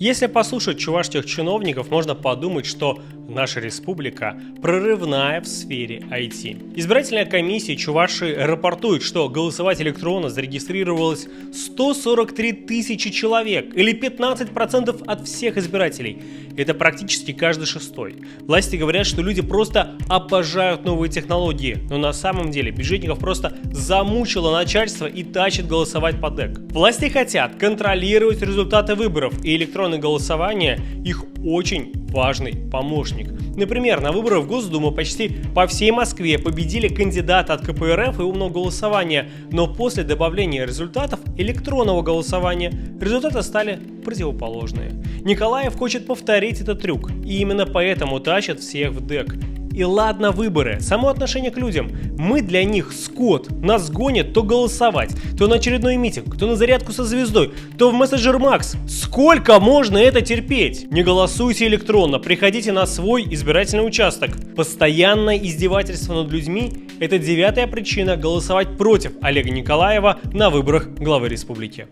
Если послушать чувашских чиновников, можно подумать, что наша республика прорывная в сфере IT. Избирательная комиссия Чувашии рапортует, что голосовать электронно зарегистрировалось 143 тысячи человек, или 15% от всех избирателей. Это практически каждый шестой. Власти говорят, что люди просто обожают новые технологии, но на самом деле бюджетников просто замучило начальство и тащит голосовать по ДЭК. Власти хотят контролировать результаты выборов, и электронное голосование их очень важный помощник. Например, на выборах в Госдуму почти по всей Москве победили кандидаты от КПРФ и умного голосования, но после добавления результатов электронного голосования результаты стали противоположные. Николаев хочет повторить этот трюк, и именно поэтому тащит всех в ДЭК. И ладно выборы, само отношение к людям. Мы для них скот. Нас гонят то голосовать, то на очередной митинг, то на зарядку со звездой, то в мессенджер Макс. Сколько можно это терпеть? Не голосуйте электронно, приходите на свой избирательный участок. Постоянное издевательство над людьми – это 9-я причина голосовать против Олега Николаева на выборах главы республики.